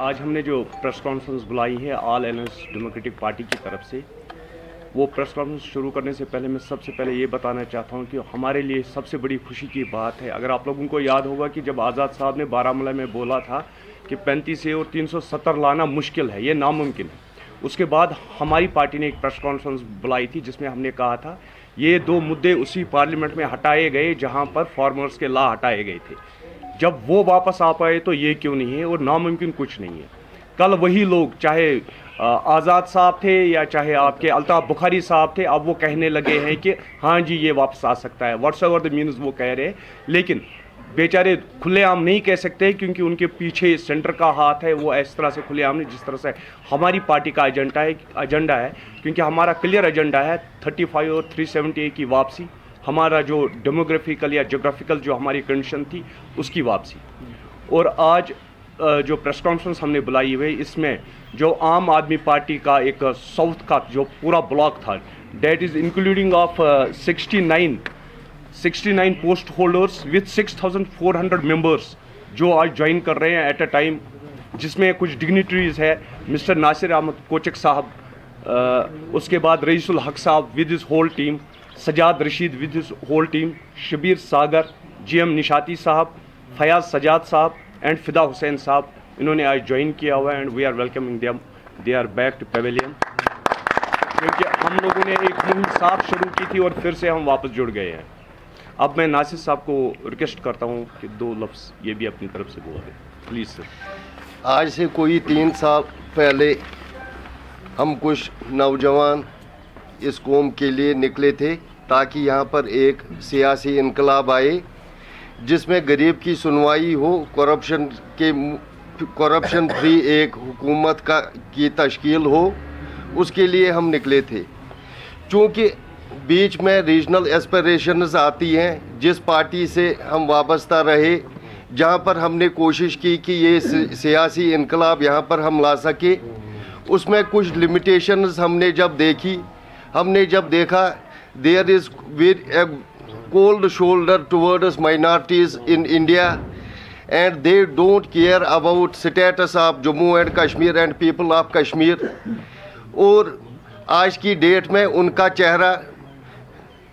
आज हमने जो प्रेस कॉन्फ्रेंस बुलाई है ऑल अलायंस डेमोक्रेटिक पार्टी की तरफ से, वो प्रेस कॉन्फ्रेंस शुरू करने से पहले मैं सबसे पहले ये बताना चाहता हूँ कि हमारे लिए सबसे बड़ी खुशी की बात है। अगर आप लोगों को याद होगा कि जब आज़ाद साहब ने बारामूला में बोला था कि 35A और 370 लाना मुश्किल है, ये नामुमकिन है, उसके बाद हमारी पार्टी ने एक प्रेस कॉन्फ्रेंस बुलाई थी जिसमें हमने कहा था ये दो मुद्दे उसी पार्लियामेंट में हटाए गए जहाँ पर फार्मर्स के लॉ हटाए गए थे। जब वो वापस आ पाए तो ये क्यों नहीं है, और नामुमकिन कुछ नहीं है। कल वही लोग, चाहे आज़ाद साहब थे या चाहे आपके अल्ताफ़ बुखारी साहब थे, अब वो कहने लगे हैं कि हाँ जी ये वापस आ सकता है, व्हाट्सएवर द मीन्स वो कह रहे हैं। लेकिन बेचारे खुलेआम नहीं कह सकते क्योंकि उनके पीछे सेंटर का हाथ है। वो इस तरह से खुलेआम नहीं, जिस तरह से हमारी पार्टी का एजेंडा है क्योंकि हमारा क्लियर एजेंडा है 35 और 370A की वापसी, हमारा जो डेमोग्राफिकल या जोग्राफिकल जो हमारी कंडीशन थी उसकी वापसी। और आज जो प्रेस कॉन्फ्रेंस हमने बुलाई हुई, इसमें जो आम आदमी पार्टी का एक साउथ का जो पूरा ब्लॉक था, that is including of 69 post holders with 6400 members जो आज ज्वाइन कर रहे हैं एट अ टाइम, जिसमें कुछ डिग्निटरीज है मिस्टर नासिर अहमद कोचक साहब, उसके बाद रईसुल हक साहब with his whole team, Sajad Rashid with his whole team, Shabir Sagar, GM Nishati साहब, फयाज सजाद साहब एंड फिदा हुसैन साहब, इन्होंने आज ज्वाइन किया हुआ है and we are welcoming them, they are back to pavilion. क्योंकि हम लोगों ने एक मुहिम साफ शुरू की थी और फिर से हम वापस जुड़ गए हैं। अब मैं नासिर साहब को रिक्वेस्ट करता हूँ कि 2 लफ्ज़ ये भी अपनी तरफ से बोल दें, प्लीज़ सर। आज से कोई 3 साल पहले हम कुछ नौजवान इस कौम के लिए निकले थे ताकि यहाँ पर एक सियासी इनकलाब आए जिसमें गरीब की सुनवाई हो, करप्शन फ्री एक हुकूमत की तश्कील हो, उसके लिए हम निकले थे। चूँकि बीच में रीजनल एस्पिरेशंस आती हैं, जिस पार्टी से हम वाबस्ता रहे, जहाँ पर हमने कोशिश की कि ये सियासी इनकलाब यहाँ पर हम ला सके, उसमें कुछ लिमिटेशंस हमने जब देखी, हमने जब देखा there is with cold shoulder towards minorities in India and they don't care about status of Jammu and Kashmir and people of Kashmir। और आज की डेट में उनका चेहरा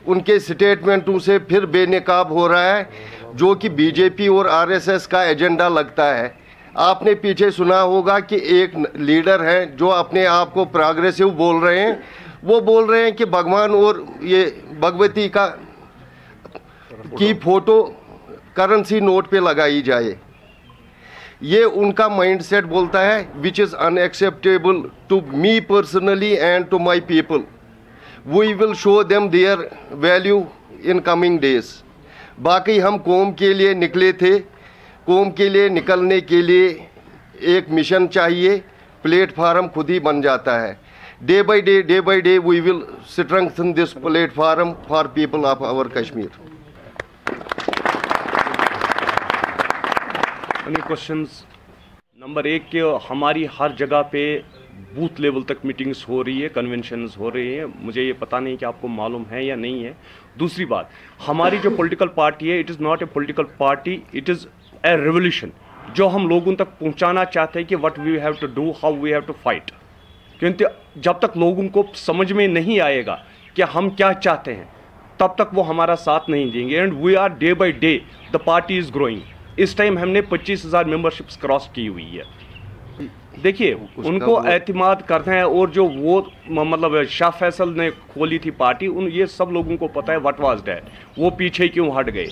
उनके स्टेटमेंटों से फिर बेनकाब हो रहा है, जो कि BJP और RSS का एजेंडा लगता है। आपने पीछे सुना होगा कि एक लीडर हैं जो अपने आप को प्रोग्रेसिव बोल रहे हैं, वो बोल रहे हैं कि भगवान और ये भगवती की फ़ोटो करेंसी नोट पे लगाई जाए। ये उनका माइंडसेट बोलता है which is unacceptable to me personally and to my people. We will show them their value in coming days. बाकी हम कौम के लिए निकले थे, कौम के लिए निकलने के लिए एक मिशन चाहिए, प्लेटफार्म खुद ही बन जाता है। Day by day we will strengthen this platform for people of our Kashmir. Questions number 1 के हमारी हर जगह पे बूथ लेवल तक मीटिंग्स हो रही है, कन्वेंशंस हो रही हैं, मुझे ये पता नहीं कि आपको मालूम है या नहीं है। दूसरी बात, हमारी जो पॉलिटिकल पार्टी है, it is not a political party, it is a revolution जो हम लोगों तक पहुंचाना चाहते हैं कि what we have to do, how we have to fight. क्योंकि जब तक लोगों को समझ में नहीं आएगा कि हम क्या चाहते हैं, तब तक वो हमारा साथ नहीं देंगे। And we are day by day the party is growing. इस टाइम हमने 25,000 मेंबरशिप्स क्रॉस की हुई है। देखिए, उनको एतमाद करते हैं, और जो वो मतलब शाह फैसल ने खोली थी पार्टी, ये सब लोगों को पता है व्हाट वाज दैट, वो पीछे क्यों हट गए।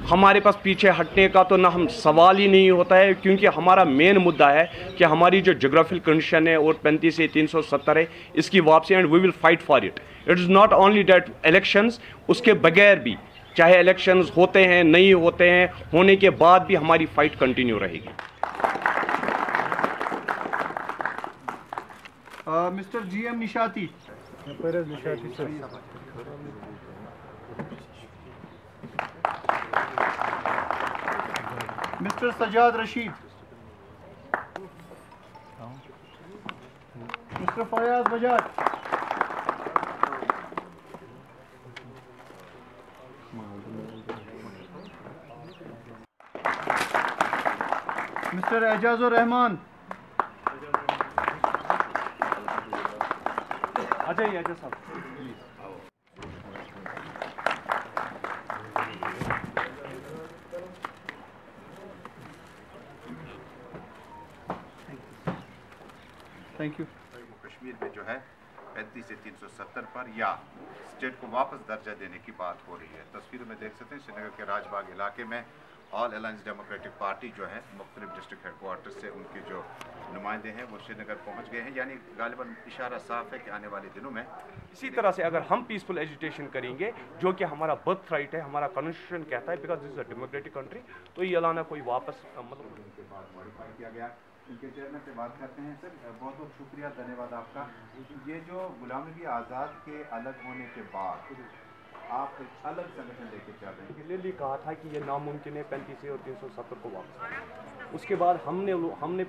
हमारे पास पीछे हटने का तो ना हम सवाल ही नहीं होता है, क्योंकि हमारा मेन मुद्दा है कि हमारी जो जोग्राफिकल कंडीशन है और 35 से 370 है, इसकी वापसी, and we will fight for it. It is not only that elections, उसके बगैर भी, चाहे इलेक्शंस होते हैं नहीं होते हैं, होने के बाद भी हमारी फाइट कंटिन्यू रहेगी। Mister GM Nishati. Mister Sajad Rashid. Mister Fayaz Bajaj. Mister Ejazur Rahman. आ जाइए अजय साहब। Thank you. कश्मीर में जो है 35 से 370 पर या स्टेट को वापस दर्जा देने की बात हो रही है। तस्वीरों में देख सकते हैं श्रीनगर के राजबाग इलाके में ऑल अलायंस डेमोक्रेटिक पार्टी जो है मुख्तलिफ डिस्ट्रिक्ट हेडक्वार्टर से उनके जो नुमाइंदे हैं वो श्रीनगर पहुंच गए हैं, यानी गालिबन इशारा साफ है कि आने वाले दिनों में इसी तरह से अगर हम पीसफुल एजुटेशन करेंगे, जो कि हमारा बर्थ राइट है, हमारा कॉन्स्टिट्यूशन कहता है, because this is a democratic country, तो ये लाना कोई वापस मतलब उनके बाद मॉडिफाई किया गया। इनके चेयरमैन से बात करते हैं। सर बहुत बहुत शुक्रिया, धन्यवाद आपका। ये जो गुलाम नबी आज़ाद के अलग होने के बाद आप एक अलग संगठन लेके चल रहे हैं। क्लियरली कहा था कि ये नामुमकिन है 35 और 370 को वापस। उसके बाद हमने